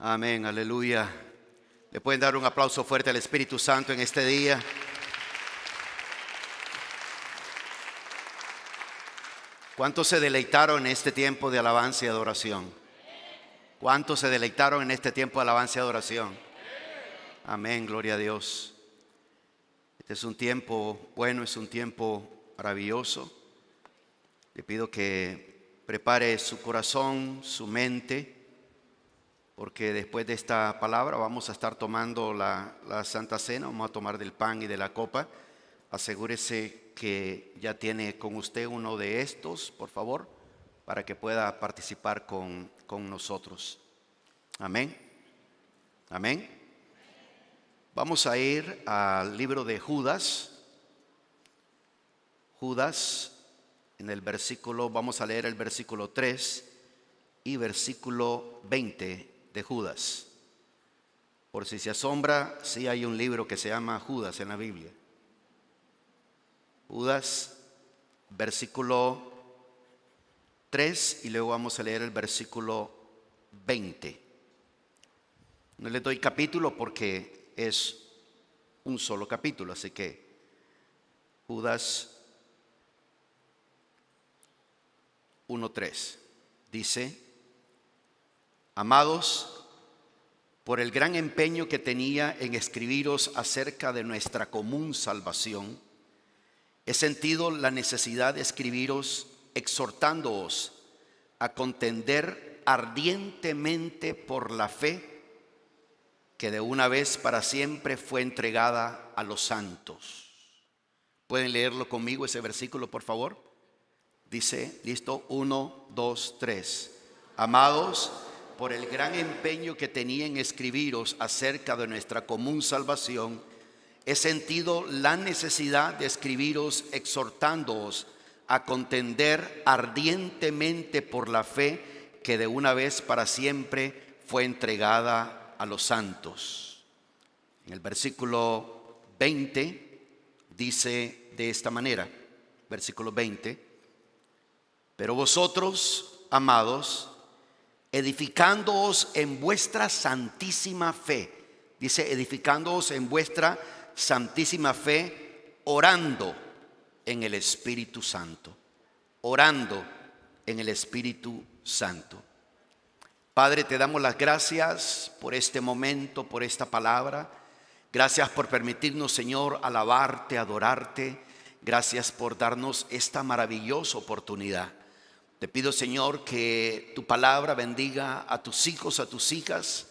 Amén, aleluya. Le pueden dar un aplauso fuerte al Espíritu Santo en este día. ¿Cuántos se deleitaron en este tiempo de alabanza y adoración? ¿Cuántos se deleitaron en este tiempo de alabanza y adoración? Amén, gloria a Dios. Este es un tiempo bueno, es un tiempo maravilloso. Le pido que prepare su corazón, su mente, porque después de esta palabra vamos a estar tomando la Santa Cena. Vamos a tomar del pan y de la copa. Asegúrese que ya tiene con usted uno de estos, por favor, para que pueda participar con nosotros. Amén. Amén. Vamos a ir al libro de Judas. Judas, en el versículo, vamos a leer el versículo 3 y versículo 20 de Judas. Por si se asombra, sí hay un libro que se llama Judas en la Biblia. Judas, versículo 3, y luego vamos a leer el versículo 20. No le doy capítulo porque es un solo capítulo, así que Judas 1:3 dice: Amados, por el gran empeño que tenía en escribiros acerca de nuestra común salvación, he sentido la necesidad de escribiros exhortándoos a contender ardientemente por la fe que de una vez para siempre fue entregada a los santos. ¿Pueden leerlo conmigo ese versículo, por favor? Dice, listo, 1, 2, 3. Amados, por el gran empeño que tenía en escribiros acerca de nuestra común salvación, he sentido la necesidad de escribiros exhortándoos a contender ardientemente por la fe que de una vez para siempre fue entregada a los santos. En el versículo 20 dice de esta manera, versículo 20: Pero vosotros, amados, edificándoos en vuestra santísima fe, dice edificándoos en vuestra santísima fe, orando en el Espíritu Santo, orando en el Espíritu Santo. Padre, te damos las gracias por este momento, por esta palabra. Gracias por permitirnos, Señor, alabarte, adorarte. Gracias por darnos esta maravillosa oportunidad. Te pido, Señor, que tu palabra bendiga a tus hijos, a tus hijas,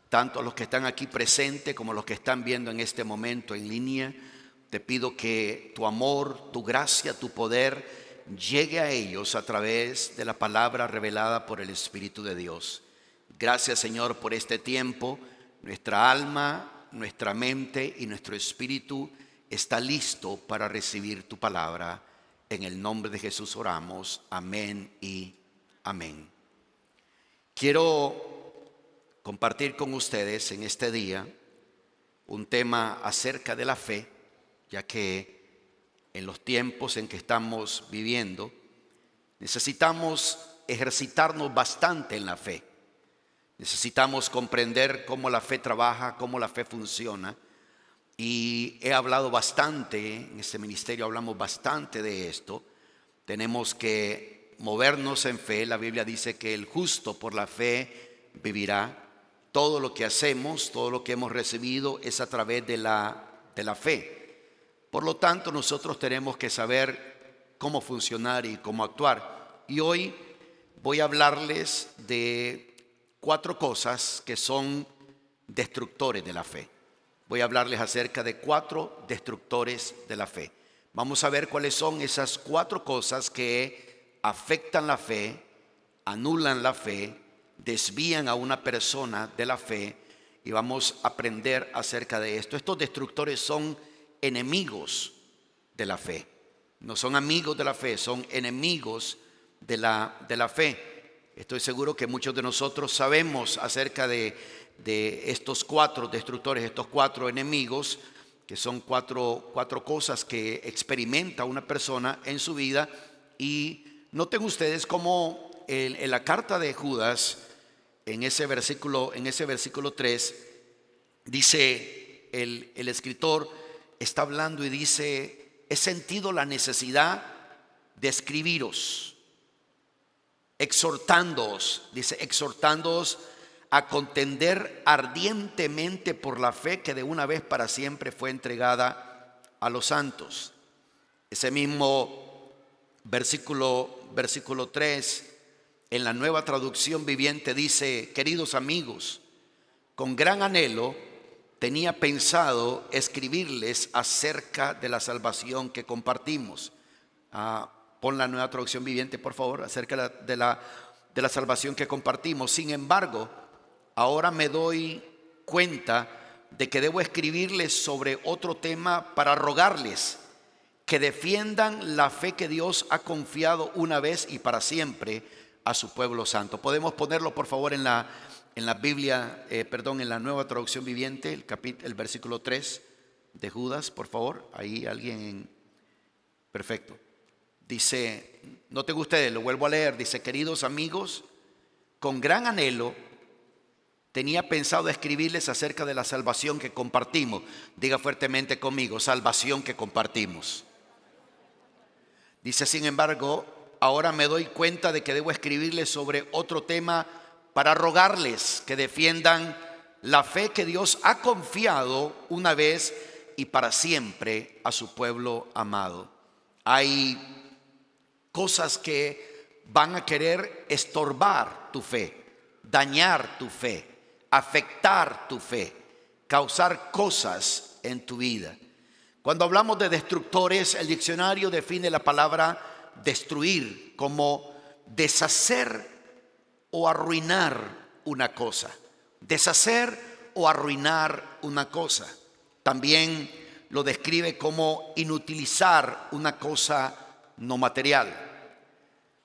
tanto a los que están aquí presentes como a los que están viendo en este momento en línea. Te pido que tu amor, tu gracia, tu poder llegue a ellos a través de la palabra revelada por el Espíritu de Dios. Gracias, Señor, por este tiempo. Nuestra alma, nuestra mente y nuestro espíritu está listo para recibir tu palabra. En el nombre de Jesús oramos. Amén y amén. Quiero compartir con ustedes en este día un tema acerca de la fe, ya que en los tiempos en que estamos viviendo necesitamos ejercitarnos bastante en la fe. Necesitamos comprender cómo la fe trabaja, cómo la fe funciona. Y he hablado bastante, en este ministerio hablamos bastante de esto. Tenemos que movernos en fe. La Biblia dice que el justo por la fe vivirá. Todo lo que hacemos, todo lo que hemos recibido es a través de la fe. Por lo tanto, nosotros tenemos que saber cómo funcionar y cómo actuar. Y hoy voy a hablarles de 4 cosas que son destructores de la fe. Voy a hablarles acerca de 4 destructores de la fe. Vamos a ver cuáles son esas 4 cosas que afectan la fe, anulan la fe, desvían a una persona de la fe, y vamos a aprender acerca de esto. Estos destructores son enemigos de la fe. No son amigos de la fe, son enemigos de la fe. Estoy seguro que muchos de nosotros sabemos acerca de estos 4 destructores, estos 4 enemigos, que son cuatro cosas que experimenta una persona en su vida. Y noten ustedes cómo en la carta de Judas en ese versículo 3, dice el escritor, está hablando y dice: he sentido la necesidad de escribiros, exhortándoos, dice, exhortándoos a contender ardientemente por la fe que de una vez para siempre fue entregada a los santos. Ese mismo versículo 3, en la Nueva Traducción Viviente, dice: queridos amigos, con gran anhelo tenía pensado escribirles acerca de la salvación que compartimos. Pon la Nueva Traducción Viviente, por favor, acerca de la salvación que compartimos. Sin embargo, ahora me doy cuenta de que debo escribirles sobre otro tema para rogarles que defiendan la fe que Dios ha confiado una vez y para siempre a su pueblo santo. Podemos ponerlo, por favor, en la Biblia, en la Nueva Traducción Viviente, el versículo 3 de Judas, por favor. Ahí alguien. Perfecto. Dice, noten ustedes, lo vuelvo a leer, dice: queridos amigos, con gran anhelo tenía pensado escribirles acerca de la salvación que compartimos. Diga fuertemente conmigo: salvación que compartimos. Dice: sin embargo, ahora me doy cuenta de que debo escribirles sobre otro tema para rogarles que defiendan la fe que Dios ha confiado una vez y para siempre a su pueblo amado. Hay cosas que van a querer estorbar tu fe, dañar tu fe, afectar tu fe, causar cosas en tu vida. Cuando hablamos de destructores, el diccionario define la palabra destruir como deshacer o arruinar una cosa. Deshacer o arruinar una cosa. También lo describe como inutilizar una cosa no material.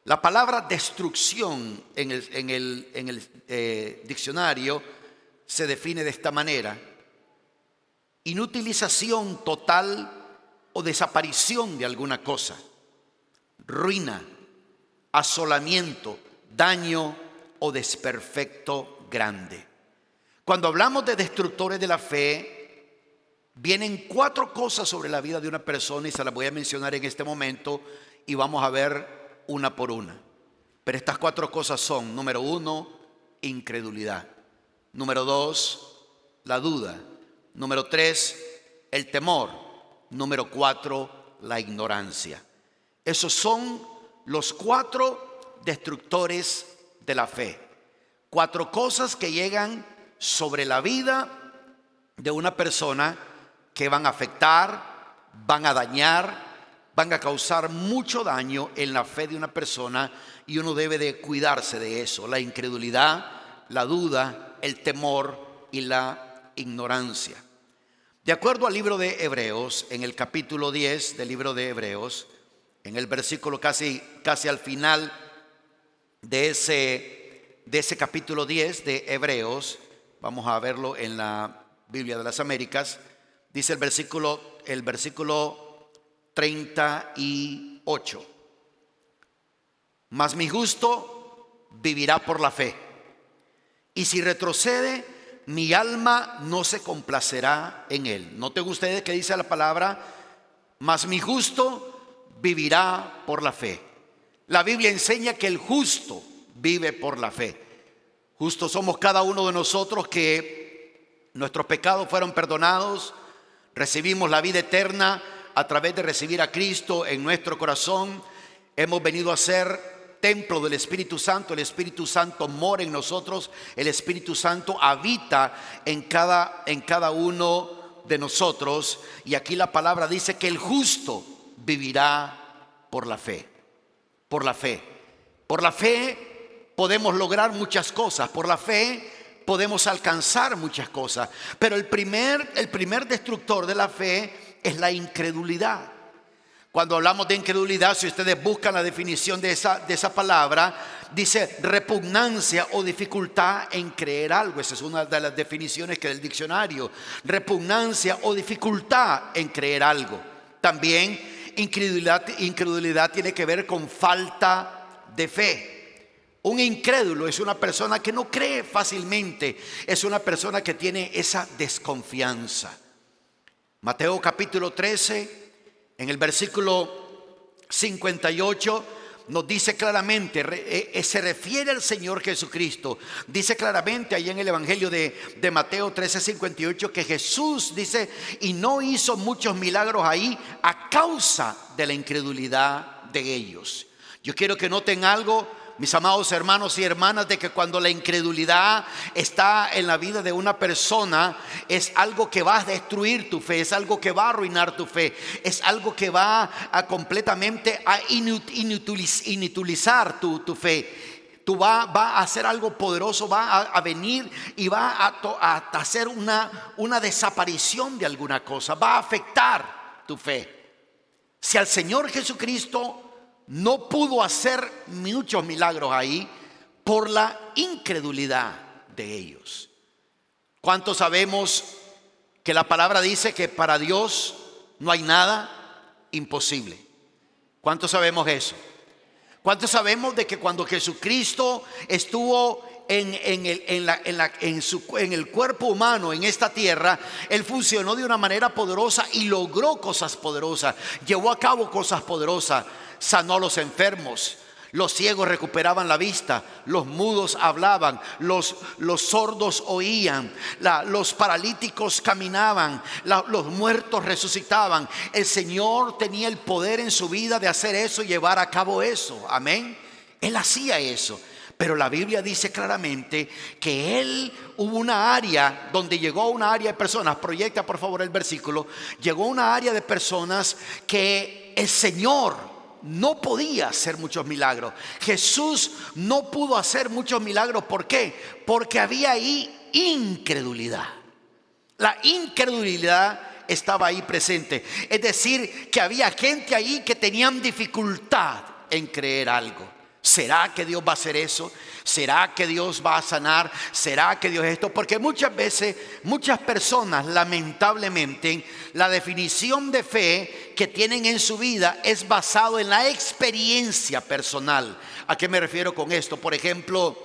La palabra destrucción en el diccionario se define de esta manera: inutilización total o desaparición de alguna cosa, ruina, asolamiento, daño o desperfecto grande. Cuando hablamos de destructores de la fe, vienen 4 cosas sobre la vida de una persona y se las voy a mencionar en este momento y vamos a ver una por una. Pero estas 4 cosas son: número 1, incredulidad; número 2, la duda; número 3, el temor; número 4, la ignorancia. Esos son los 4 destructores de la fe. 4 cosas que llegan sobre la vida de una persona que van a afectar, van a dañar, van a causar mucho daño en la fe de una persona, y uno debe de cuidarse de eso: la incredulidad, la duda, el temor y la ignorancia. De acuerdo al libro de Hebreos, en el capítulo 10 del libro de Hebreos, en el versículo casi al final de ese capítulo 10 de Hebreos, vamos a verlo en la Biblia de las Américas, dice el versículo 38: mas mi justo vivirá por la fe, y si retrocede, mi alma no se complacerá en él. Noten ustedes que dice la palabra: mas mi justo vivirá por la fe. La Biblia enseña que el justo vive por la fe. Justos somos cada uno de nosotros que nuestros pecados fueron perdonados, recibimos la vida eterna a través de recibir a Cristo en nuestro corazón. Hemos venido a ser templo del Espíritu Santo. El Espíritu Santo mora en nosotros. El Espíritu Santo habita en cada uno de nosotros. Y aquí la palabra dice que el justo vivirá por la fe. Por la fe. Por la fe podemos lograr muchas cosas. Por la fe podemos alcanzar muchas cosas. Pero el primer destructor de la fe es la incredulidad. Cuando hablamos de incredulidad, si ustedes buscan la definición de esa palabra, dice repugnancia o dificultad en creer algo. Esa es una de las definiciones que del diccionario. Repugnancia o dificultad en creer algo. También incredulidad tiene que ver con falta de fe. Un incrédulo es una persona que no cree fácilmente, es una persona que tiene esa desconfianza. Mateo capítulo 13, en el versículo 58, nos dice claramente, se refiere al Señor Jesucristo, dice claramente ahí en el Evangelio de Mateo 13:58 que Jesús dice, y no hizo muchos milagros ahí a causa de la incredulidad de ellos. Yo quiero que noten algo, mis amados hermanos y hermanas, de que cuando la incredulidad está en la vida de una persona, es algo que va a destruir tu fe, es algo que va a arruinar tu fe, es algo que va a completamente a inutilizar tu fe. Tú va a hacer algo poderoso, va a venir y va a hacer una desaparición de alguna cosa, va a afectar tu fe. Si al Señor Jesucristo no pudo hacer muchos milagros ahí por la incredulidad de ellos. ¿Cuántos sabemos que la palabra dice que para Dios no hay nada imposible? ¿Cuántos sabemos eso? ¿Cuántos sabemos de que cuando Jesucristo estuvo en el cuerpo humano en esta tierra, Él funcionó de una manera poderosa y logró cosas poderosas, llevó a cabo cosas poderosas? Sanó a los enfermos, los ciegos recuperaban la vista, los mudos hablaban, los sordos oían, los paralíticos caminaban, los muertos resucitaban. El Señor tenía el poder en su vida de hacer eso y llevar a cabo eso. Amén. Él hacía eso. Pero la Biblia dice claramente que Él hubo una área donde llegó a una área de personas. Proyecta por favor el versículo. Llegó a una área de personas que el Señor no podía hacer muchos milagros. Jesús no pudo hacer muchos milagros. ¿Por qué? Porque había ahí incredulidad. La incredulidad estaba ahí presente. Es decir, que había gente ahí que tenían dificultad en creer algo. ¿Será que Dios va a hacer eso? ¿Será que Dios va a sanar? ¿Será que Dios esto? Porque muchas veces, muchas personas, lamentablemente, la definición de fe que tienen en su vida es basado en la experiencia personal. ¿A qué me refiero con esto? Por ejemplo,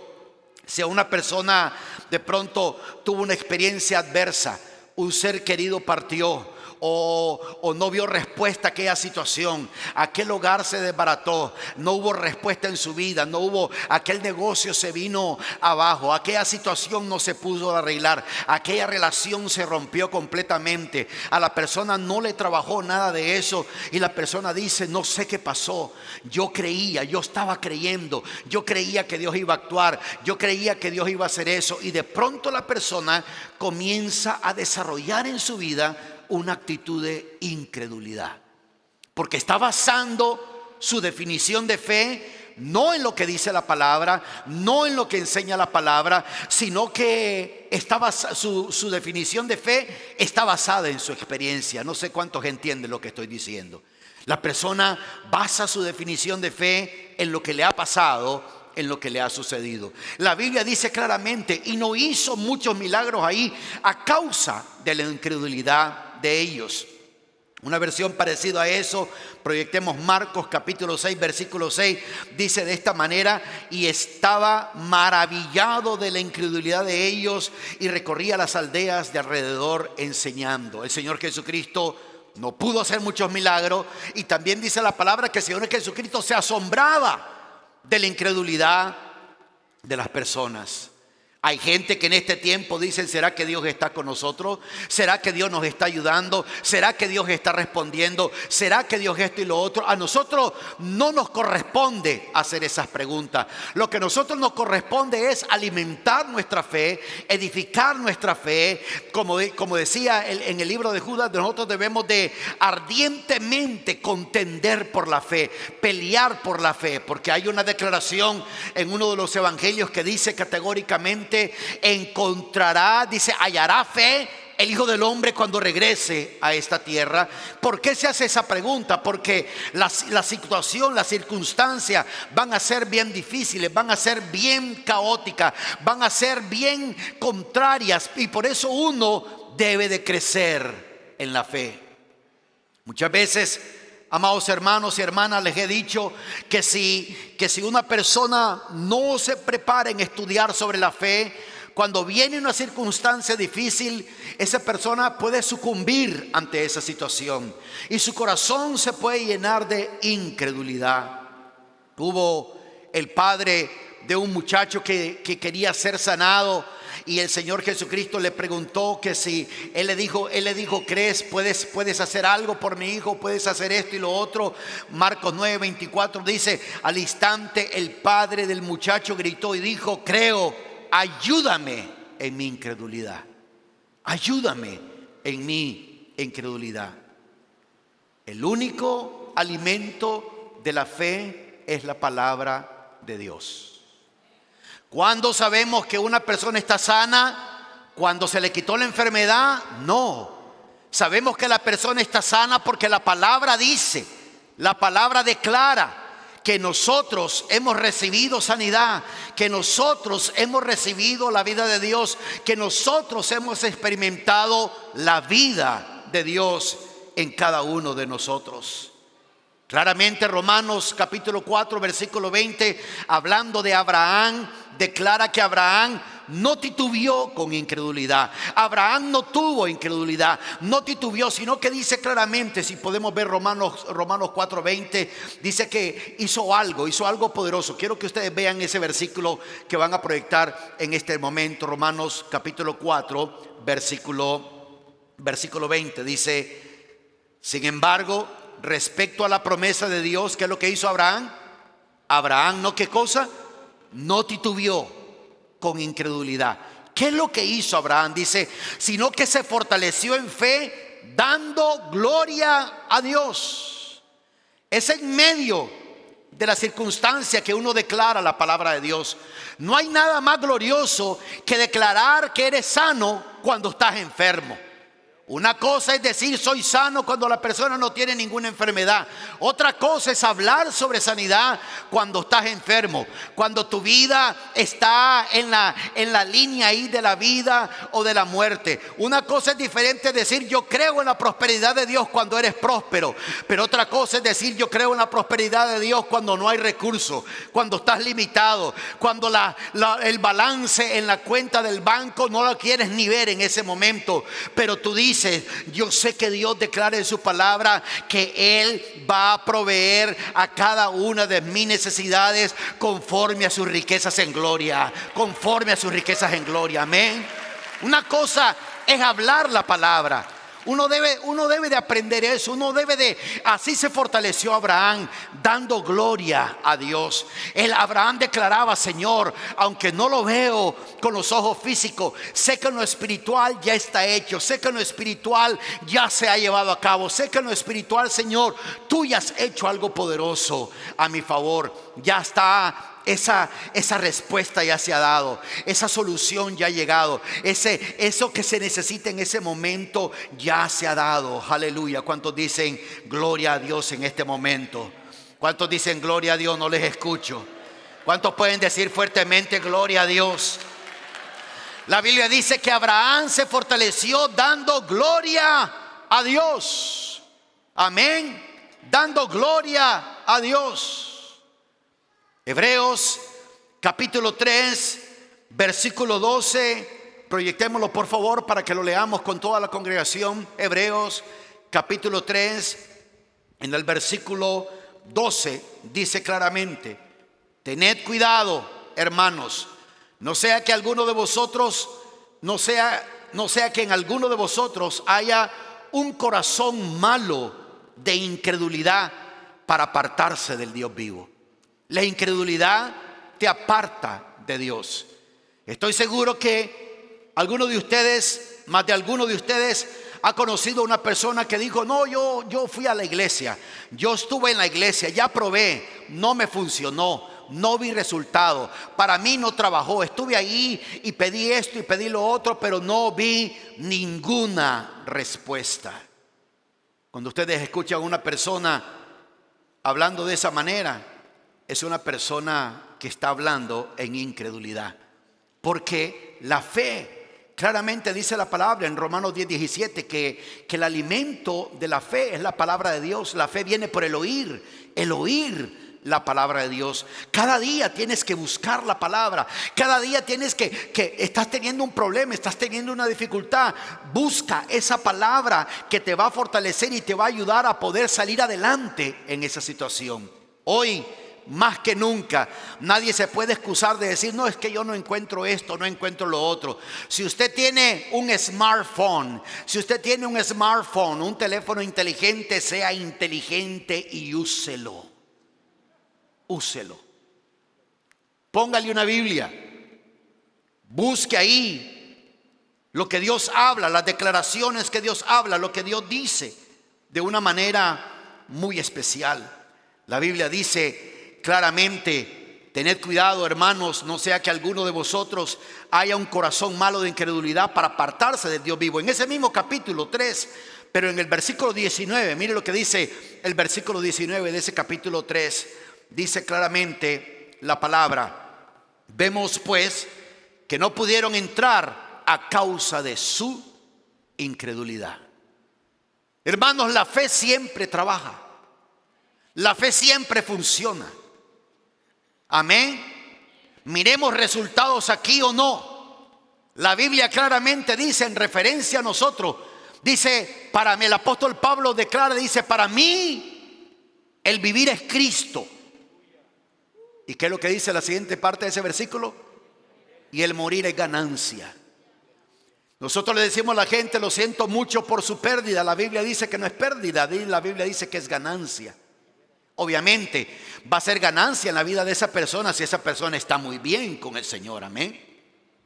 si a una persona de pronto tuvo una experiencia adversa, un ser querido partió, o no vio respuesta a aquella situación, aquel hogar se desbarató, no hubo respuesta en su vida, no hubo, aquel negocio se vino abajo, aquella situación no se pudo arreglar, aquella relación se rompió completamente, a la persona no le trabajó nada de eso y la persona dice, no sé qué pasó, yo creía, yo estaba creyendo, yo creía que Dios iba a actuar, yo creía que Dios iba a hacer eso, y de pronto la persona comienza a desarrollar en su vida una actitud de incredulidad, porque está basando su definición de fe no en lo que dice la palabra, no en lo que enseña la palabra, sino que su definición de fe está basada en su experiencia. No sé cuántos entienden lo que estoy diciendo. La persona basa su definición de fe en lo que le ha pasado, en lo que le ha sucedido. La Biblia dice claramente, y no hizo muchos milagros ahí a causa de la incredulidad de ellos. Una versión parecida a eso, proyectemos Marcos capítulo 6 versículo 6, dice de esta manera, y estaba maravillado de la incredulidad de ellos y recorría las aldeas de alrededor enseñando. El Señor Jesucristo no pudo hacer muchos milagros, y también dice la palabra que el Señor Jesucristo se asombraba de la incredulidad de las personas. Hay gente que en este tiempo dicen, ¿será que Dios está con nosotros? ¿Será que Dios nos está ayudando? ¿Será que Dios está respondiendo? ¿Será que Dios esto y lo otro? A nosotros no nos corresponde hacer esas preguntas. Lo que a nosotros nos corresponde es alimentar nuestra fe, edificar nuestra fe. Como decía en el libro de Judas, nosotros debemos de ardientemente contender por la fe, pelear por la fe, porque hay una declaración en uno de los evangelios que dice categóricamente, encontrará, dice, hallará fe el Hijo del Hombre cuando regrese a esta tierra. ¿Por qué se hace esa pregunta? Porque la situación, las circunstancias van a ser bien difíciles, van a ser bien caóticas, van a ser bien contrarias, y por eso uno debe de crecer en la fe. Muchas veces amados hermanos y hermanas, les he dicho que si una persona no se prepara en estudiar sobre la fe, cuando viene una circunstancia difícil, esa persona puede sucumbir ante esa situación y su corazón se puede llenar de incredulidad. Hubo el padre de un muchacho que quería ser sanado, y el Señor Jesucristo le preguntó que si él le dijo, ¿crees? ¿Puedes hacer algo por mi hijo? ¿Puedes hacer esto y lo otro? Marcos 9:24 dice: al instante el padre del muchacho gritó y dijo: creo, ayúdame en mi incredulidad. Ayúdame en mi incredulidad. El único alimento de la fe es la palabra de Dios. ¿Cuándo sabemos que una persona está sana? ¿Cuando se le quitó la enfermedad? No. Sabemos que la persona está sana porque la palabra dice, la palabra declara que nosotros hemos recibido sanidad, que nosotros hemos recibido la vida de Dios, que nosotros hemos experimentado la vida de Dios en cada uno de nosotros. Claramente Romanos capítulo 4 versículo 20, hablando de Abraham, declara que Abraham no titubeó con incredulidad. Abraham no tuvo incredulidad, no titubeó, sino que dice claramente, si podemos ver Romanos 4:20, dice que hizo algo poderoso. Quiero que ustedes vean ese versículo que van a proyectar en este momento. Romanos capítulo 4 versículo 20 dice: sin embargo, respecto a la promesa de Dios, ¿qué es lo que hizo Abraham? Abraham no, ¿qué cosa? No titubeó con incredulidad. ¿Qué es lo que hizo Abraham? Dice, sino que se fortaleció en fe, dando gloria a Dios. Es en medio de la circunstancia que uno declara la palabra de Dios. No hay nada más glorioso que declarar que eres sano cuando estás enfermo. Una cosa es decir soy sano cuando la persona no tiene ninguna enfermedad. Otra cosa es hablar sobre sanidad cuando estás enfermo, cuando tu vida está en la línea ahí de la vida o de la muerte. Una cosa es diferente decir yo creo en la prosperidad de Dios cuando eres próspero, pero otra cosa es decir yo creo en la prosperidad de Dios cuando no hay recursos, cuando estás limitado, cuando el balance en la cuenta del banco no lo quieres ni ver en ese momento, pero tú dices, yo sé que Dios declara en su palabra que Él va a proveer a cada una de mis necesidades conforme a sus riquezas en gloria. Conforme a sus riquezas en gloria. Amén. Una cosa es hablar la palabra. Uno debe de aprender eso. Así se fortaleció Abraham, dando gloria a Dios. Abraham declaraba: Señor, aunque no lo veo con los ojos físicos, sé que en lo espiritual ya está hecho, sé que en lo espiritual ya se ha llevado a cabo, sé que en lo espiritual, Señor, tú ya has hecho algo poderoso a mi favor. Ya está. Esa respuesta ya se ha dado, esa solución ya ha llegado, eso que se necesita en ese momento ya se ha dado. Aleluya. ¿Cuántos dicen gloria a Dios en este momento? ¿Cuántos dicen gloria a Dios? No les escucho. ¿Cuántos pueden decir fuertemente gloria a Dios? La Biblia dice que Abraham se fortaleció dando gloria a Dios. Amén. Dando gloria a Dios. Hebreos capítulo 3 versículo 12, proyectémoslo por favor para que lo leamos con toda la congregación. Hebreos capítulo 3 en el versículo 12 dice claramente: tened cuidado, hermanos, no sea que alguno de vosotros no sea que en alguno de vosotros haya un corazón malo de incredulidad para apartarse del Dios vivo. La incredulidad te aparta de Dios. Estoy seguro que alguno de ustedes, más de alguno de ustedes, ha conocido a una persona que dijo: no, yo fui a la iglesia, yo estuve en la iglesia, ya probé, no me funcionó, no vi resultado, para mí no trabajó, estuve ahí y pedí esto y pedí lo otro, pero no vi ninguna respuesta. Cuando ustedes escuchan a una persona hablando de esa manera, es una persona que está hablando en incredulidad, porque la fe Claramente dice la palabra en Romanos 10:17 que el alimento de la fe es la palabra de Dios. La fe viene por el oír la palabra de Dios. Cada día tienes que buscar la palabra. Cada día tienes que estás teniendo un problema, estás teniendo una dificultad. Busca esa palabra que te va a fortalecer y te va a ayudar a poder salir adelante en esa situación. Hoy, más que nunca, nadie se puede excusar de decir: no, es que yo no encuentro esto, no encuentro lo otro. Si usted tiene un smartphone, un teléfono inteligente, sea inteligente y úselo. Póngale una Biblia, busque ahí lo que Dios habla, las declaraciones que Dios habla, lo que Dios dice de una manera muy especial. La Biblia dice claramente: tened cuidado, hermanos, no sea que alguno de vosotros haya un corazón malo de incredulidad para apartarse del Dios vivo. En ese mismo capítulo 3, pero en el versículo 19, mire lo que dice el versículo 19 de ese capítulo 3. Dice claramente la palabra: vemos pues que no pudieron entrar a causa de su incredulidad. Hermanos, la fe siempre trabaja. La fe siempre funciona. Amén. Miremos resultados aquí o no. La Biblia claramente dice en referencia a nosotros, dice, para mí, el apóstol Pablo declara, dice: para mí el vivir es Cristo. ¿Y qué es lo que dice la siguiente parte de ese versículo? Y el morir es ganancia. Nosotros le decimos a la gente: lo siento mucho por su pérdida. La Biblia dice que no es pérdida, la Biblia dice que es ganancia. Obviamente va a ser ganancia en la vida de esa persona si esa persona está muy bien con el Señor. Amén.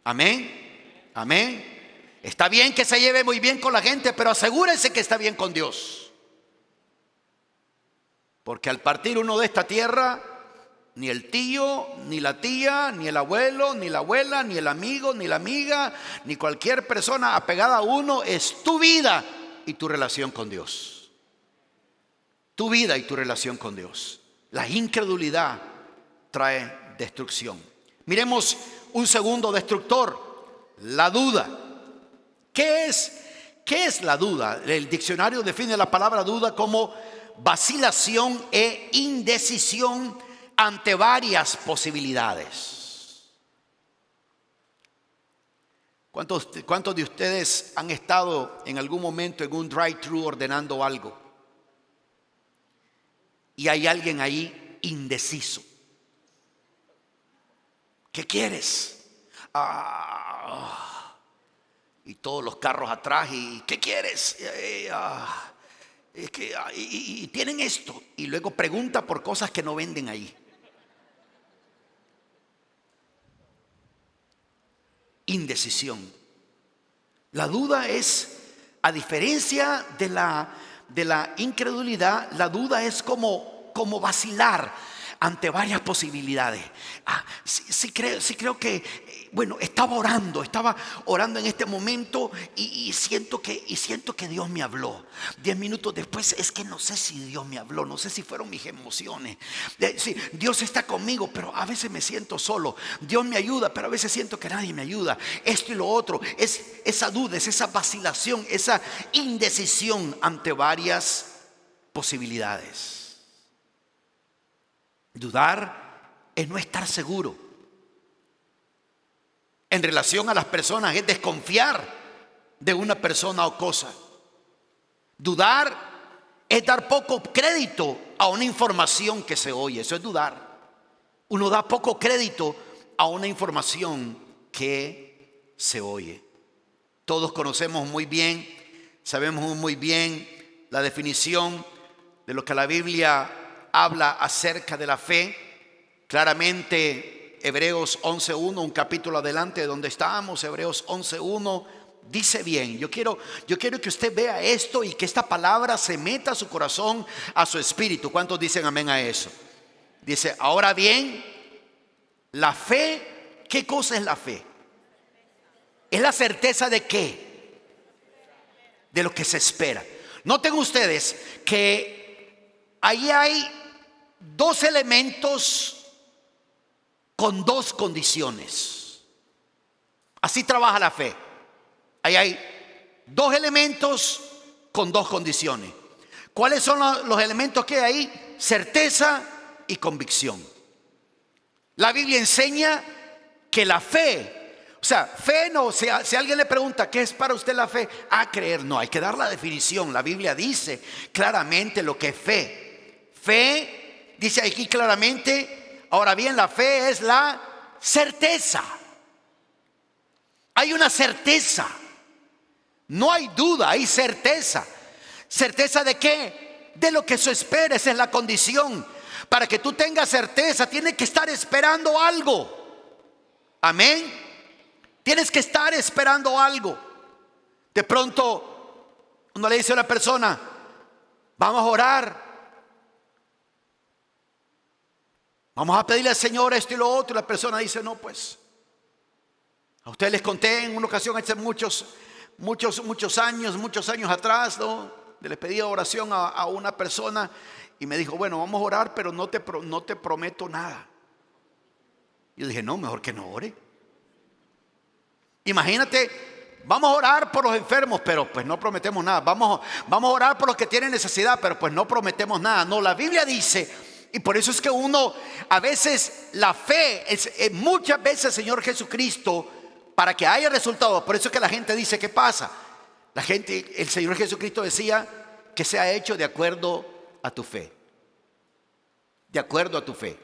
Amén. Amén. Está bien que se lleve muy bien con la gente, pero asegúrense que está bien con Dios. Porque al partir uno de esta tierra, ni el tío, ni la tía, ni el abuelo, ni la abuela, ni el amigo, ni la amiga, ni cualquier persona apegada a uno, es tu vida y tu relación con Dios. Tu vida y tu relación con Dios. La incredulidad trae destrucción. Miremos un segundo destructor: la duda. ¿Qué es la duda? El diccionario define la palabra duda como vacilación e indecisión ante varias posibilidades. ¿Cuántos de ustedes han estado en algún momento en un drive-thru ordenando algo y hay alguien ahí indeciso? ¿Qué quieres? Y todos los carros atrás. ¿Y qué quieres? Y tienen esto. Y luego pregunta por cosas que no venden ahí. Indecisión. La duda es, a diferencia de la incredulidad, la duda es como vacilar ante varias posibilidades. Sí creo que, bueno, estaba orando en este momento y siento que Dios me habló. 10 minutos después, es que no sé si Dios me habló, no sé si fueron mis emociones. Sí, Dios está conmigo, pero a veces me siento solo. Dios me ayuda, pero a veces siento que nadie me ayuda. Esto y lo otro, es esa duda, es esa vacilación, esa indecisión ante varias posibilidades. Dudar es no estar seguro. En relación a las personas es desconfiar de una persona o cosa. Dudar es dar poco crédito a una información que se oye. Eso es dudar. Uno da poco crédito a una información que se oye. Todos conocemos muy bien, sabemos muy bien la definición de lo que la Biblia habla acerca de la fe. Claramente Hebreos 11:1, un capítulo adelante de donde estábamos, Hebreos 11:1 dice bien. Yo quiero que usted vea esto y que esta palabra se meta a su corazón, a su espíritu. ¿Cuántos dicen amén a eso? Dice: ahora bien, la fe, ¿qué cosa es la fe? Es la certeza de ¿qué? De lo que se espera. Noten ustedes que ahí hay dos elementos con dos condiciones. Así trabaja la fe. Ahí hay dos elementos con dos condiciones. ¿Cuáles son los elementos que hay ahí? Certeza y convicción. La Biblia enseña que la fe, o sea, fe no, si alguien le pregunta, ¿qué es para usted la fe? Creer. No, hay que dar la definición. La Biblia dice claramente lo que es fe. Fe, dice aquí claramente, ahora bien, la fe es la certeza. Hay una certeza. No hay duda, hay certeza. ¿Certeza de qué? De lo que se espera, esa es la condición. Para que tú tengas certeza, tienes que estar esperando algo. Amén. Tienes que estar esperando algo. De pronto, uno le dice a una persona, vamos a orar. Vamos a pedirle al Señor esto y lo otro. Y la persona dice, no, pues. A ustedes les conté en una ocasión hace muchos años atrás, ¿no? Les pedí oración a una persona y me dijo, bueno, vamos a orar, pero no te prometo nada. Yo dije, no, mejor que no ore. Imagínate, vamos a orar por los enfermos, pero pues no prometemos nada. Vamos a orar por los que tienen necesidad, pero pues no prometemos nada. No, la Biblia dice, y por eso es que uno, a veces la fe, muchas veces el Señor Jesucristo, para que haya resultados, por eso es que la gente dice, ¿qué pasa? El Señor Jesucristo decía que sea hecho de acuerdo a tu fe. De acuerdo a tu fe.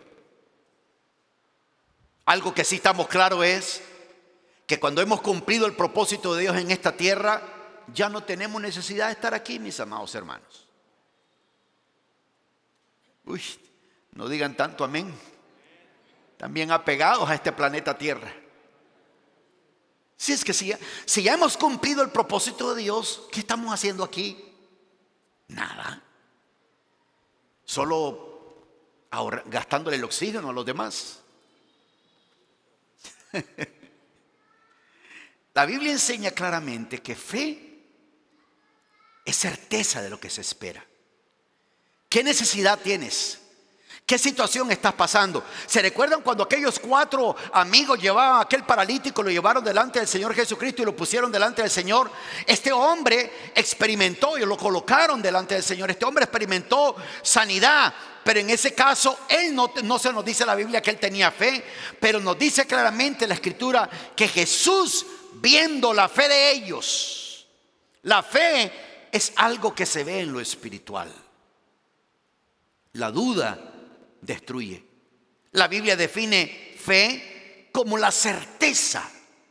Algo que sí estamos claros es que cuando hemos cumplido el propósito de Dios en esta tierra, ya no tenemos necesidad de estar aquí, mis amados hermanos. Uy, no digan tanto amén. También apegados a este planeta Tierra. Si es que si ya hemos cumplido el propósito de Dios, ¿qué estamos haciendo aquí? Nada. Solo gastándole el oxígeno a los demás. La Biblia enseña claramente que fe es certeza de lo que se espera. ¿Qué necesidad tienes? ¿Qué situación estás pasando? ¿Se recuerdan cuando aquellos 4 amigos llevaban a aquel paralítico, lo llevaron delante del Señor Jesucristo y lo pusieron delante del Señor? Este hombre experimentó y lo colocaron delante del Señor. Este hombre experimentó sanidad, pero en ese caso él no se nos dice la Biblia que él tenía fe, pero nos dice claramente la Escritura que Jesús, viendo la fe de ellos, la fe es algo que se ve en lo espiritual. La duda destruye. La Biblia define fe como la certeza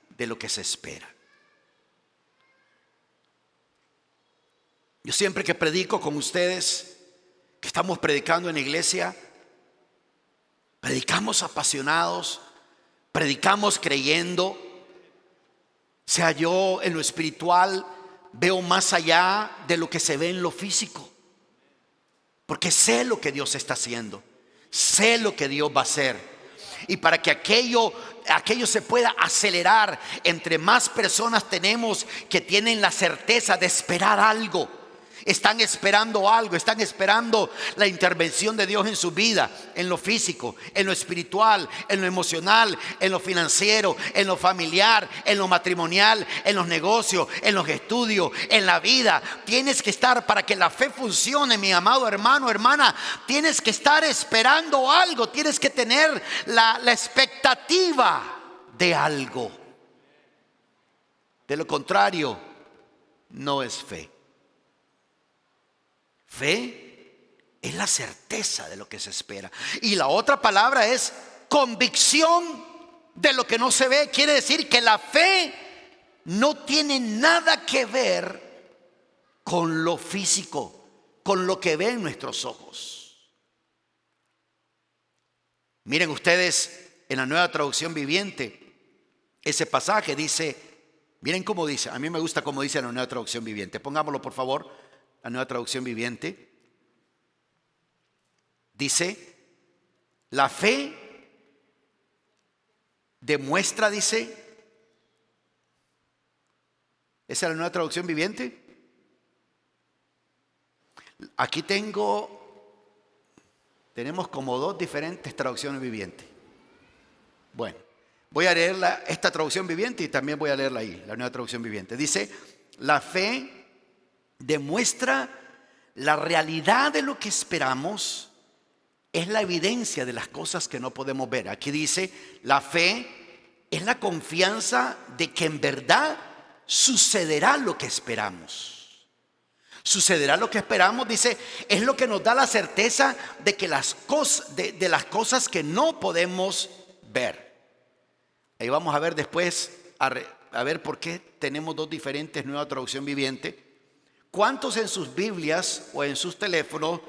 de lo que se espera. Yo siempre que predico con ustedes, que estamos predicando en la iglesia, predicamos apasionados, predicamos creyendo. Sea yo en lo espiritual, veo más allá de lo que se ve en lo físico. Porque sé lo que Dios está haciendo. Sé lo que Dios va a hacer. Y para que aquello se pueda acelerar, entre más personas tenemos que tienen la certeza de esperar algo. Están esperando algo, están esperando la intervención de Dios en su vida, en lo físico, en lo espiritual, en lo emocional, en lo financiero, en lo familiar, en lo matrimonial, en los negocios, en los estudios, en la vida. Tienes que estar, para que la fe funcione, mi amado hermano, hermana, tienes que estar esperando algo, tienes que tener la expectativa de algo. De lo contrario, no es fe. Fe es la certeza de lo que se espera. Y la otra palabra es convicción de lo que no se ve. Quiere decir que la fe no tiene nada que ver con lo físico, con lo que ven nuestros ojos. Miren ustedes en la Nueva Traducción Viviente, ese pasaje dice, miren cómo dice, a mí me gusta cómo dice la Nueva Traducción Viviente. Pongámoslo por favor. La Nueva Traducción Viviente dice, la fe demuestra, dice, ¿esa es la Nueva Traducción Viviente? Aquí tenemos como 2 diferentes traducciones vivientes. Bueno, Voy a leer esta traducción viviente y también voy a leerla ahí, la nueva traducción viviente. Dice, la fe demuestra la realidad de lo que esperamos, es la evidencia de las cosas que no podemos ver. Aquí dice, la fe es la confianza de que en verdad sucederá lo que esperamos. Sucederá lo que esperamos, dice, es lo que nos da la certeza de que las cosas que no podemos ver. Ahí vamos a ver después, a ver por qué tenemos dos diferentes nueva traducción viviente. ¿Cuántos en sus Biblias o en sus teléfonos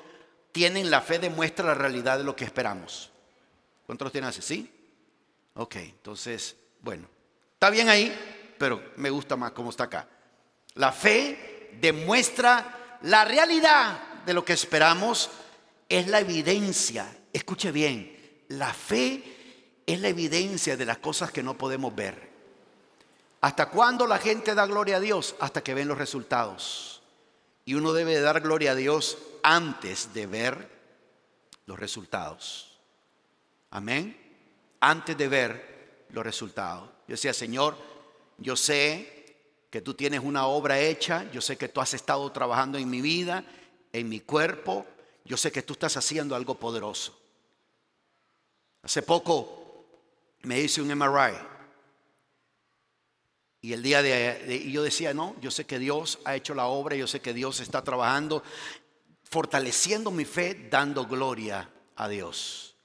tienen la fe demuestra la realidad de lo que esperamos? ¿Cuántos los tienen así? ¿Sí? Ok, entonces, bueno, está bien ahí, pero me gusta más cómo está acá. La fe demuestra la realidad de lo que esperamos, es la evidencia. Escuche bien, la fe es la evidencia de las cosas que no podemos ver. ¿Hasta cuándo la gente da gloria a Dios? Hasta que ven los resultados. Y uno debe de dar gloria a Dios antes de ver los resultados. Amén. Antes de ver los resultados. Yo decía, Señor, yo sé que tú tienes una obra hecha. Yo sé que tú has estado trabajando en mi vida, en mi cuerpo. Yo sé que tú estás haciendo algo poderoso. Hace poco me hice un MRI. Y el día y yo decía, no, yo sé que Dios ha hecho la obra, yo sé que Dios está trabajando, fortaleciendo mi fe, dando gloria a Dios.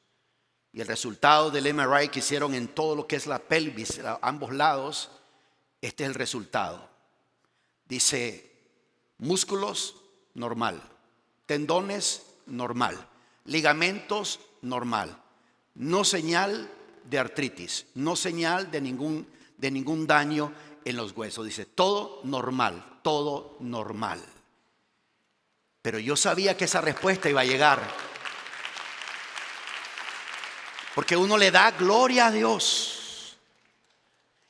Y el resultado del MRI que hicieron en todo lo que es la pelvis, a ambos lados, este es el resultado. Dice, músculos, normal. Tendones, normal. Ligamentos, normal. No señal de artritis, no señal de ningún daño en los huesos. Dice, todo normal, todo normal. Pero yo sabía que esa respuesta iba a llegar. Porque uno le da gloria a Dios.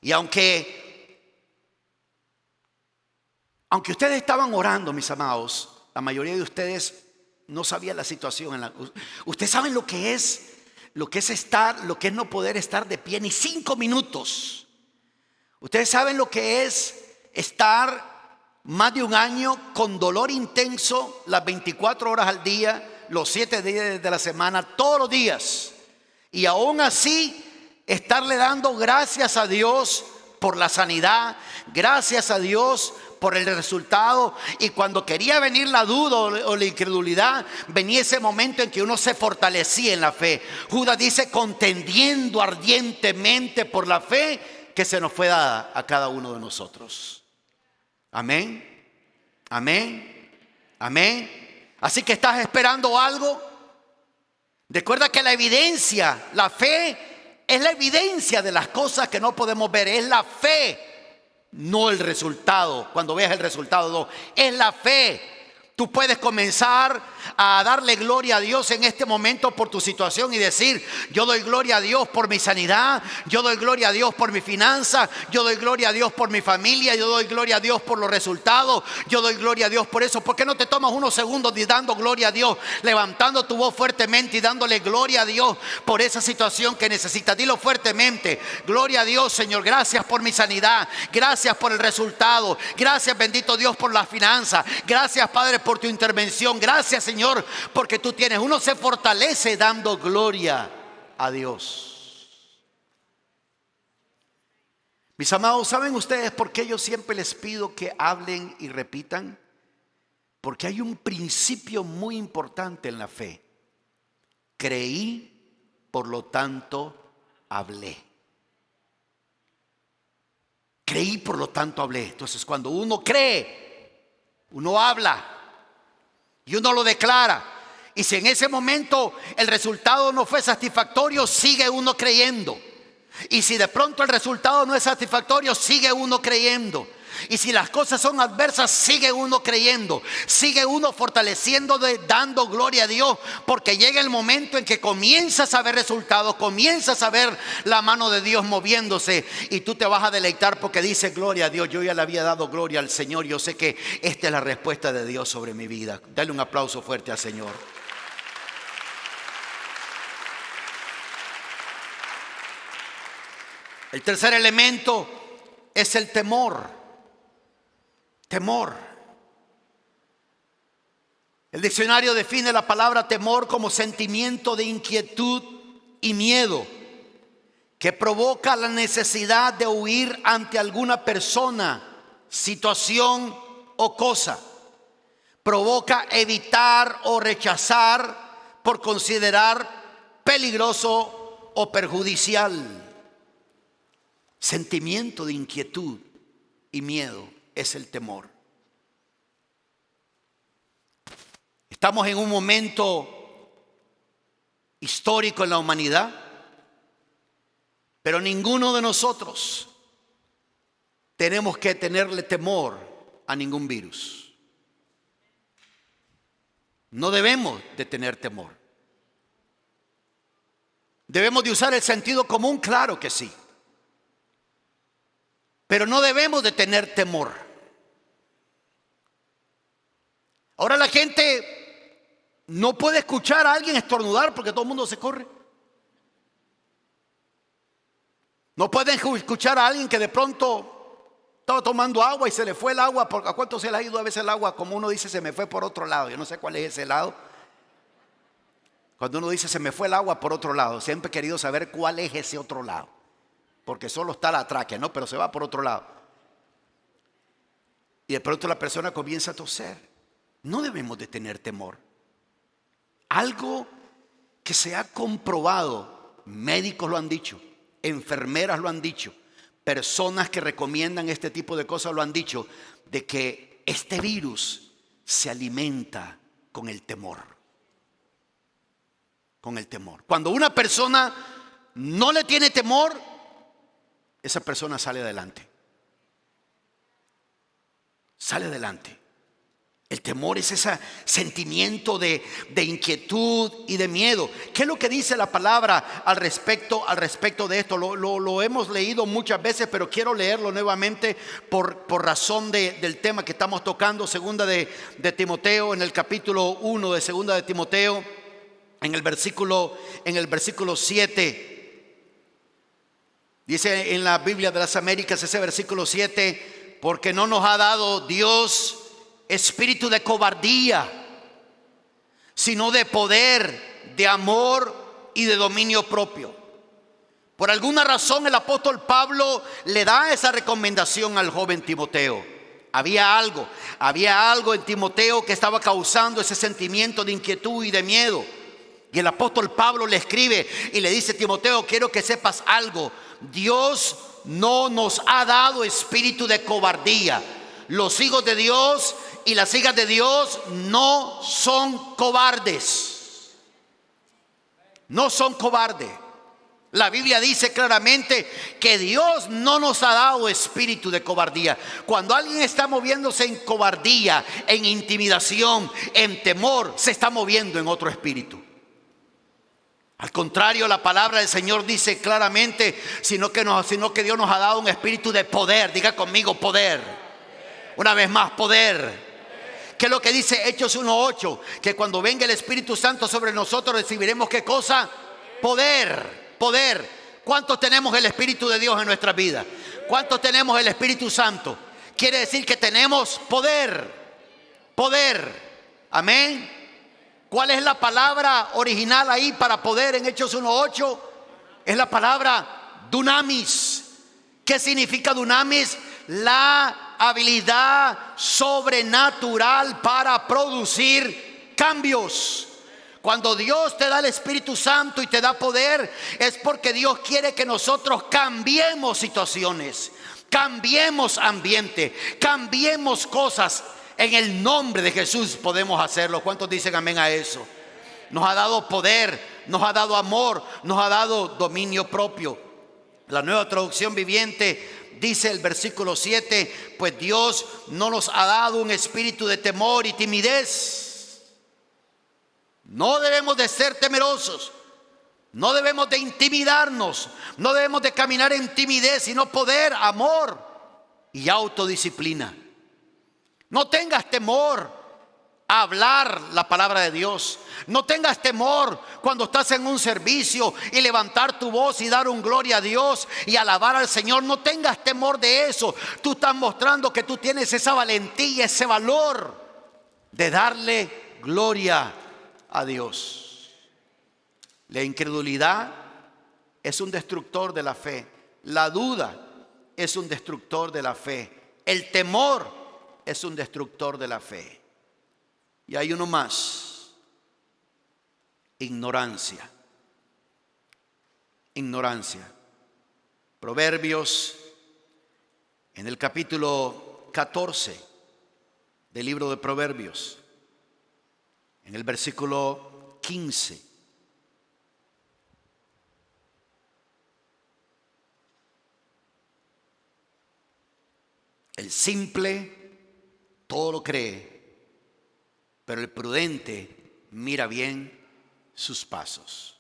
Y aunque ustedes estaban orando, mis amados, la mayoría de ustedes no sabían la situación. Ustedes saben lo que es estar, lo que es no poder estar de pie ni 5 minutos. Ustedes saben lo que es estar más de un año con dolor intenso las 24 horas al día, los 7 días de la semana, todos los días. Y aún así estarle dando gracias a Dios por la sanidad, gracias a Dios por el resultado. Y cuando quería venir la duda o la incredulidad, venía ese momento en que uno se fortalecía en la fe. Judas dice, contendiendo ardientemente por la fe que se nos fue dada a cada uno de nosotros. Amén, amén, amén. Así que estás esperando algo. Recuerda que la evidencia, la fe es la evidencia de las cosas que no podemos ver. Es la fe, no el resultado. Cuando veas el resultado, no, es la fe. Tú puedes comenzar a darle gloria a Dios en este momento por tu situación y decir, yo doy gloria a Dios por mi sanidad, yo doy gloria a Dios por mi finanza, yo doy gloria a Dios por mi familia, yo doy gloria a Dios por los resultados, yo doy gloria a Dios por eso. ¿Por qué no te tomas unos segundos dando gloria a Dios, levantando tu voz fuertemente y dándole gloria a Dios por esa situación que necesitas? Dilo fuertemente, gloria a Dios, Señor, gracias por mi sanidad, gracias por el resultado, gracias bendito Dios por la finanza, gracias Padre por tu intervención, gracias Señor porque tú tienes. Uno se fortalece dando gloria a Dios. Mis amados, ¿saben ustedes por qué yo siempre les pido que hablen y repitan? Porque hay un principio muy importante en la fe. Creí, por lo tanto hablé. Creí, por lo tanto hablé. Entonces cuando uno cree, uno habla y uno lo declara. Y si en ese momento el resultado no fue satisfactorio, sigue uno creyendo. Y si de pronto el resultado no es satisfactorio, sigue uno creyendo. Y si las cosas son adversas, sigue uno creyendo, sigue uno fortaleciendo, dando gloria a Dios, porque llega el momento en que comienzas a ver resultados, comienzas a ver la mano de Dios moviéndose y tú te vas a deleitar porque dices, gloria a Dios, yo ya le había dado gloria al Señor, yo sé que esta es la respuesta de Dios sobre mi vida. Dale un aplauso fuerte al Señor. El tercer elemento es el temor. Temor. El diccionario define la palabra temor como sentimiento de inquietud y miedo que provoca la necesidad de huir ante alguna persona, situación o cosa. Provoca evitar o rechazar por considerar peligroso o perjudicial. Sentimiento de inquietud y miedo es el temor. Estamos en un momento histórico en la humanidad, pero ninguno de nosotros tenemos que tenerle temor a ningún virus. No debemos de tener temor. Debemos de usar el sentido común, claro que sí. Pero no debemos de tener temor. Ahora la gente no puede escuchar a alguien estornudar porque todo el mundo se corre. No pueden escuchar a alguien que de pronto estaba tomando agua y se le fue el agua. ¿A cuánto se le ha ido a veces el agua? Como uno dice, se me fue por otro lado. Yo no sé cuál es ese lado. Cuando uno dice, se me fue el agua por otro lado, siempre he querido saber cuál es ese otro lado. Porque solo está la tráquea, ¿no? Pero se va por otro lado. Y de pronto la persona comienza a toser. No debemos de tener temor. Algo que se ha comprobado, médicos lo han dicho, enfermeras lo han dicho, personas que recomiendan este tipo de cosas lo han dicho, de que este virus se alimenta con el temor. Con el temor. Cuando una persona no le tiene temor, esa persona sale adelante. Sale adelante. El temor es ese sentimiento de inquietud y de miedo. ¿Qué es lo que dice la palabra al respecto de esto? Lo hemos leído muchas veces, pero quiero leerlo nuevamente por razón del tema que estamos tocando. Segunda de Timoteo, en el capítulo 1 de Segunda de Timoteo, en el versículo 7. Dice en la Biblia de las Américas ese versículo 7: porque no nos ha dado Dios espíritu de cobardía, sino de poder, de amor y de dominio propio. Por alguna razón el apóstol Pablo le da esa recomendación al joven Timoteo. Había algo en Timoteo que estaba causando ese sentimiento de inquietud y de miedo. Y el apóstol Pablo le escribe y le dice: Timoteo, quiero que sepas algo. Dios no nos ha dado espíritu de cobardía. Los hijos de Dios y las hijas de Dios no son cobardes. No son cobardes. La Biblia dice claramente que Dios no nos ha dado espíritu de cobardía. Cuando alguien está moviéndose en cobardía, en intimidación, en temor, se está moviendo en otro espíritu. Al contrario, la palabra del Señor dice claramente, sino que Dios nos ha dado un espíritu de poder. Diga conmigo, poder. Una vez más, poder. ¿Qué es lo que dice Hechos 1:8? Que cuando venga el Espíritu Santo sobre nosotros recibiremos ¿qué cosa? Poder, poder. ¿Cuántos tenemos el Espíritu de Dios en nuestras vidas? ¿Cuántos tenemos el Espíritu Santo? Quiere decir que tenemos poder, poder. Amén. ¿Cuál es la palabra original ahí para poder en Hechos 1:8? Es la palabra dunamis. ¿Qué significa dunamis? La habilidad sobrenatural para producir cambios. Cuando Dios te da el Espíritu Santo y te da poder, es porque Dios quiere que nosotros cambiemos situaciones, cambiemos ambiente, cambiemos cosas. En el nombre de Jesús podemos hacerlo. ¿Cuántos dicen amén a eso? Nos ha dado poder, nos ha dado amor, nos ha dado dominio propio. La Nueva Traducción Viviente dice el versículo 7: pues Dios no nos ha dado un espíritu de temor y timidez. No debemos de ser temerosos, no debemos de intimidarnos, no debemos de caminar en timidez, sino poder, amor y autodisciplina. No tengas temor a hablar la palabra de Dios. No tengas temor cuando estás en un servicio y levantar tu voz y dar un gloria a Dios y alabar al Señor. No tengas temor de eso. Tú estás mostrando que tú tienes esa valentía, ese valor de darle gloria a Dios. La incredulidad es un destructor de la fe. La duda es un destructor de la fe. El temor es un destructor de la fe. Y hay uno más: ignorancia. Ignorancia. Proverbios, en el capítulo 14 del libro de Proverbios, en el versículo 15. El simple todo lo cree, pero el prudente mira bien sus pasos.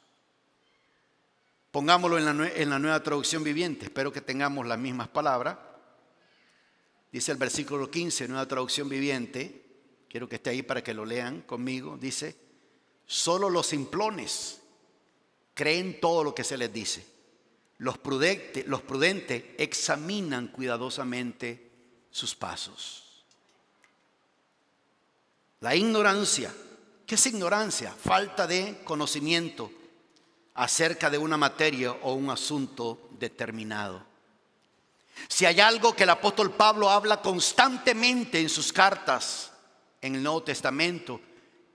Pongámoslo en la Nueva Traducción Viviente. Espero que tengamos las mismas palabras. Dice el versículo 15, Nueva Traducción Viviente. Quiero que esté ahí para que lo lean conmigo. Dice: solo los simplones creen todo lo que se les dice. Los prudentes examinan cuidadosamente sus pasos. La ignorancia. ¿Qué es ignorancia? Falta de conocimiento acerca de una materia o un asunto determinado. Si hay algo que el apóstol Pablo habla constantemente en sus cartas en el Nuevo Testamento,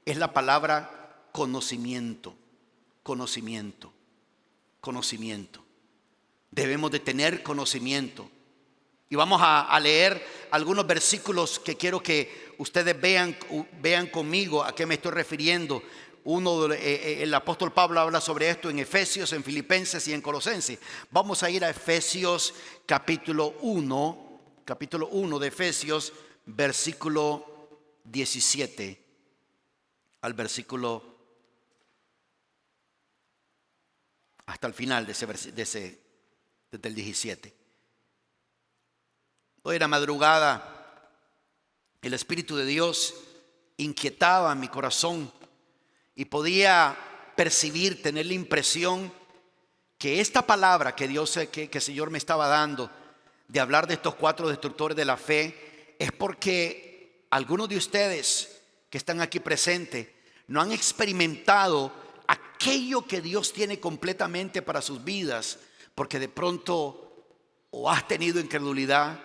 es la palabra conocimiento. Conocimiento. Conocimiento. Debemos de tener conocimiento. Y vamos a leer algunos versículos que quiero que ustedes vean conmigo a qué me estoy refiriendo. El apóstol Pablo habla sobre esto en Efesios, en Filipenses y en Colosenses. Vamos a ir a Efesios capítulo 1 de Efesios, versículo 17 al versículo, hasta el final desde el 17. Hoy era madrugada, el Espíritu de Dios inquietaba mi corazón y podía percibir, tener la impresión que esta palabra que el Señor me estaba dando de hablar de estos 4 destructores de la fe, es porque algunos de ustedes que están aquí presentes no han experimentado aquello que Dios tiene completamente para sus vidas, porque de pronto o has tenido incredulidad,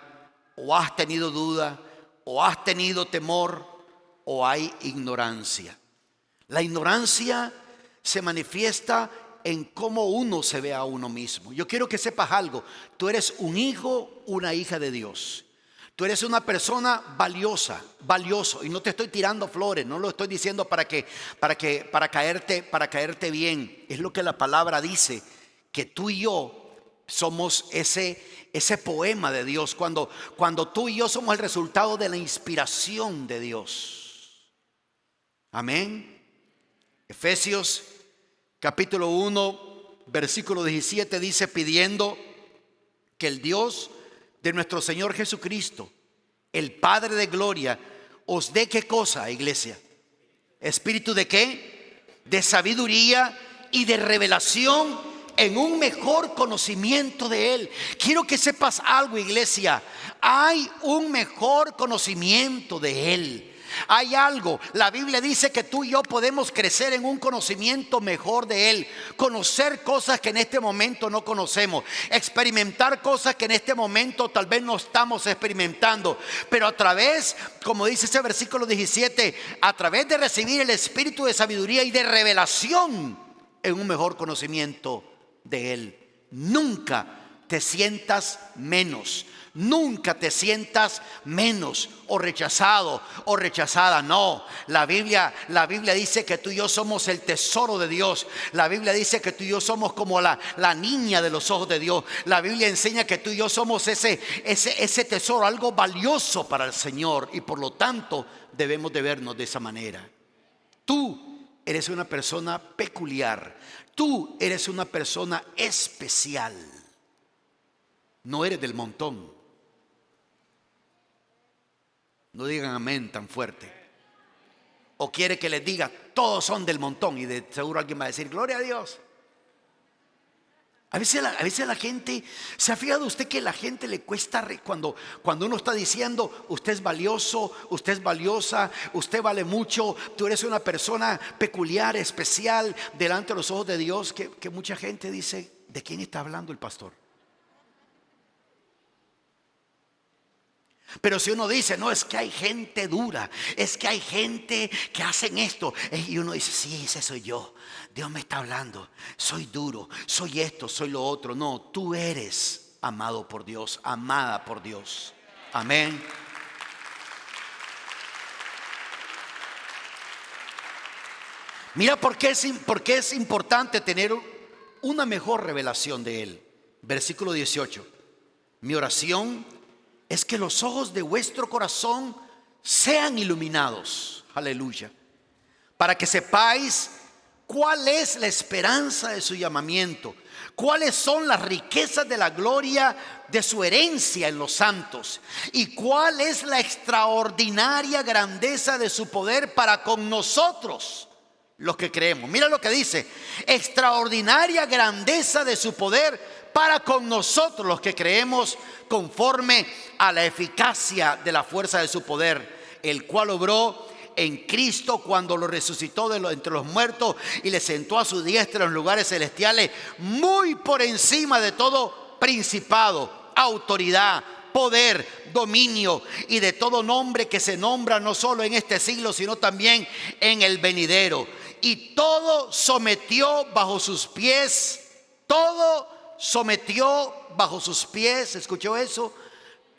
o has tenido duda, o has tenido temor, o hay ignorancia. La ignorancia se manifiesta en cómo uno se ve a uno mismo. Yo quiero que sepas algo: tú eres un hijo, una hija de Dios. Tú eres una persona valioso, y no te estoy tirando flores, no lo estoy diciendo para caerte bien. Es lo que la palabra dice, que tú y yo somos ese poema de Dios, cuando tú y yo somos el resultado de la inspiración de Dios. Amén. Efesios capítulo 1 versículo 17 dice: pidiendo que el Dios de nuestro Señor Jesucristo, el Padre de gloria, os dé ¿qué cosa, iglesia? ¿Espíritu de qué? De sabiduría y de revelación en un mejor conocimiento de Él. Quiero que sepas algo, iglesia: hay un mejor conocimiento de Él. Hay algo, la Biblia dice que tú y yo podemos crecer en un conocimiento mejor de Él, conocer cosas que en este momento no conocemos, experimentar cosas que en este momento tal vez no estamos experimentando, pero a través, como dice ese versículo 17, a través de recibir el espíritu de sabiduría y de revelación en un mejor conocimiento de Él. Nunca te sientas menos. Nunca te sientas menos o rechazado o rechazada. No, la Biblia dice que tú y yo somos el tesoro de Dios. La Biblia dice que tú y yo somos como la niña de los ojos de Dios. La Biblia enseña que tú y yo somos ese tesoro, algo valioso para el Señor, y por lo tanto debemos de vernos de esa manera. Tú eres una persona peculiar. Tú eres una persona especial. No eres del montón. No digan amén tan fuerte. ¿O quiere que les diga, todos son del montón? Y de seguro alguien va a decir, gloria a Dios. A veces la gente, ¿se ha fijado usted que a la gente le cuesta cuando uno está diciendo, usted es valioso, usted es valiosa, usted vale mucho, tú eres una persona peculiar, especial delante de los ojos de Dios, que mucha gente dice, ¿de quién está hablando el pastor? Pero si uno dice, no, es que hay gente dura, es que hay gente que hacen esto, y uno dice, sí, ese soy yo, Dios me está hablando, soy duro, soy esto, soy lo otro. No, tú eres amado por Dios, amada por Dios. Amén. Mira por qué es importante tener una mejor revelación de Él. Versículo 18. Mi oración es que los ojos de vuestro corazón sean iluminados. Aleluya. Para que sepáis cuál es la esperanza de su llamamiento, cuáles son las riquezas de la gloria de su herencia en los santos, y cuál es la extraordinaria grandeza de su poder para con nosotros, los que creemos. Mira lo que dice: extraordinaria grandeza de su poder para con nosotros, los que creemos, conforme a la eficacia de la fuerza de su poder, el cual obró en Cristo cuando lo resucitó entre los muertos y le sentó a su diestra en los lugares celestiales, muy por encima de todo principado, autoridad, poder, dominio y de todo nombre que se nombra no solo en este siglo, sino también en el venidero. Y todo sometió bajo sus pies, todo sometió bajo sus pies. ¿Escuchó eso?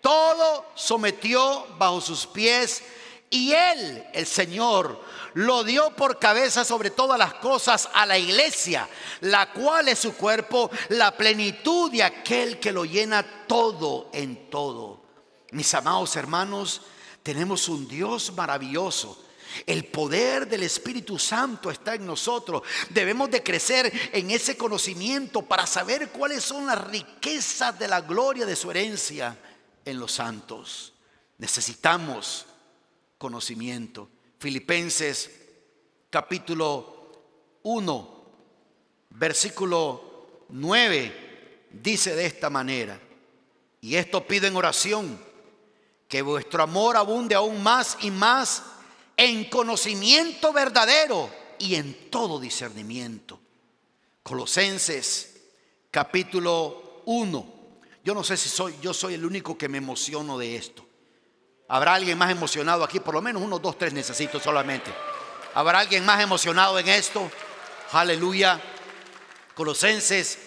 Todo sometió bajo sus pies, y Él, el Señor, lo dio por cabeza sobre todas las cosas a la iglesia, la cual es su cuerpo, la plenitud de aquel que lo llena todo en todo. Mis amados hermanos, tenemos un Dios maravilloso. El poder del Espíritu Santo está en nosotros. Debemos de crecer en ese conocimiento para saber cuáles son las riquezas de la gloria de su herencia en los santos. Necesitamos conocimiento. Filipenses capítulo 1 versículo 9 dice de esta manera: y esto pido en oración, que vuestro amor abunde aún más y más en conocimiento verdadero y en todo discernimiento. Colosenses capítulo 1. Yo no sé si yo soy el único que me emociono de esto. ¿Habrá alguien más emocionado aquí? Por lo menos 1, 2, 3 necesito solamente. ¿Habrá alguien más emocionado en esto? Aleluya. Colosenses,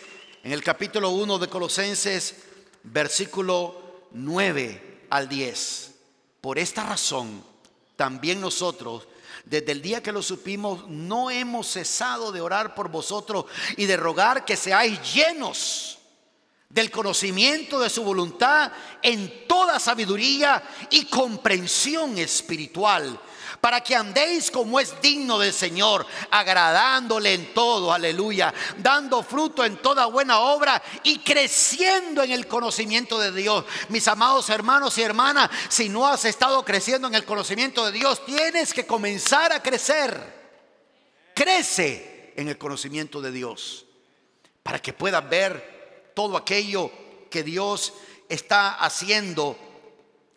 en el capítulo 1 de Colosenses, versículo 9 al 10. Por esta razón, también nosotros, desde el día que lo supimos, no hemos cesado de orar por vosotros y de rogar que seáis llenos del conocimiento de su voluntad en toda sabiduría y comprensión espiritual, para que andéis como es digno del Señor, agradándole en todo, aleluya, dando fruto en toda buena obra y creciendo en el conocimiento de Dios. Mis amados hermanos y hermanas, si no has estado creciendo en el conocimiento de Dios, tienes que comenzar a crecer. Crece en el conocimiento de Dios para que puedas ver todo aquello que Dios está haciendo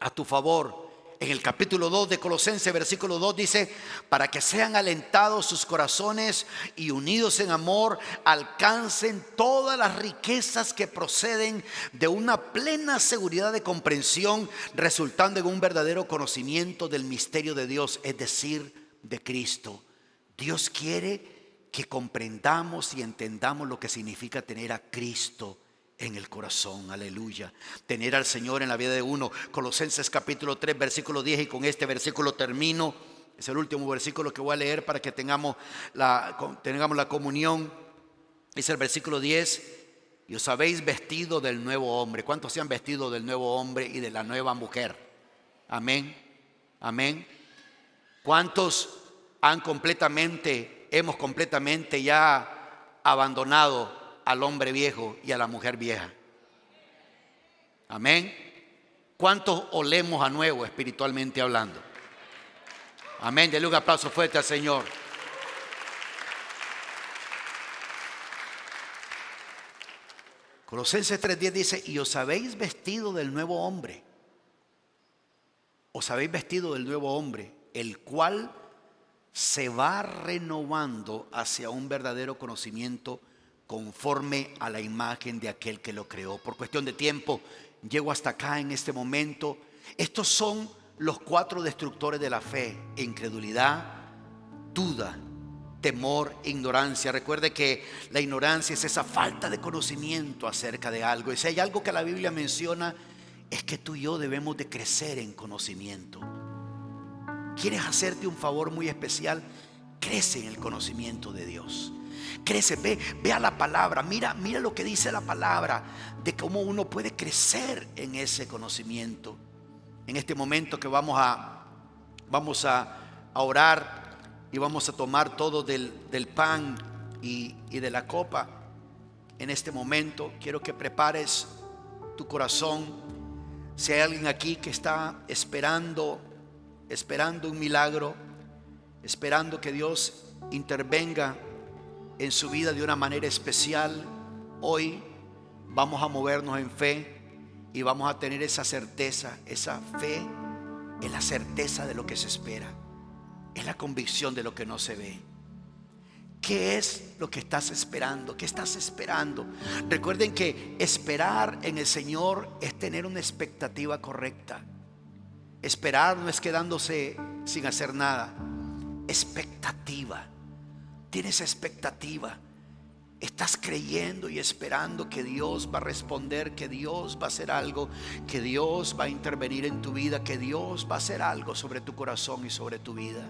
a tu favor. En el capítulo 2 de Colosenses, versículo 2 dice: para que sean alentados sus corazones y unidos en amor, alcancen todas las riquezas que proceden de una plena seguridad de comprensión, resultando en un verdadero conocimiento del misterio de Dios, es decir, de Cristo. Dios quiere que comprendamos y entendamos lo que significa tener a Cristo en el corazón, aleluya. Tener al Señor en la vida de uno. Colosenses capítulo 3 versículo 10, y con este versículo termino. Es el último versículo que voy a leer para que tengamos la comunión. Es el versículo 10: y os habéis vestido del nuevo hombre. ¿Cuántos se han vestido del nuevo hombre y de la nueva mujer? Amén, amén. ¿Cuántos hemos completamente ya abandonado al hombre viejo y a la mujer vieja? Amén. ¿Cuántos olemos a nuevo espiritualmente hablando? Amén. Denle un aplauso fuerte al Señor. Colosenses 3:10 dice: y os habéis vestido del nuevo hombre. Os habéis vestido del nuevo hombre, el cual se va renovando hacia un verdadero conocimiento conforme a la imagen de aquel que lo creó. Por cuestión de tiempo, llego hasta acá en este momento. Estos son los 4 destructores de la fe: incredulidad, duda, temor, ignorancia. Recuerde que la ignorancia es esa falta de conocimiento acerca de algo. Y si hay algo que la Biblia menciona, es que tú y yo debemos de crecer en conocimiento. ¿Quieres hacerte un favor muy especial? Crece en el conocimiento de Dios. Crece, ve a la palabra, mira lo que dice la palabra, de cómo uno puede crecer en ese conocimiento. En este momento que vamos a orar y vamos a tomar todo del pan y de la copa. En este momento quiero que prepares tu corazón. Si hay alguien aquí que está esperando un milagro, esperando que Dios intervenga en su vida de una manera especial, hoy vamos a movernos en fe y vamos a tener esa certeza. Esa fe es la certeza de lo que se espera, es la convicción de lo que no se ve. ¿Qué es lo que estás esperando? ¿Qué estás esperando? Recuerden que esperar en el Señor es tener una expectativa correcta. Esperar no es quedándose sin hacer nada. Expectativa. Tienes expectativa. Estás creyendo y esperando que Dios va a responder, que Dios va a hacer algo, que Dios va a intervenir en tu vida, que Dios va a hacer algo sobre tu corazón y sobre tu vida.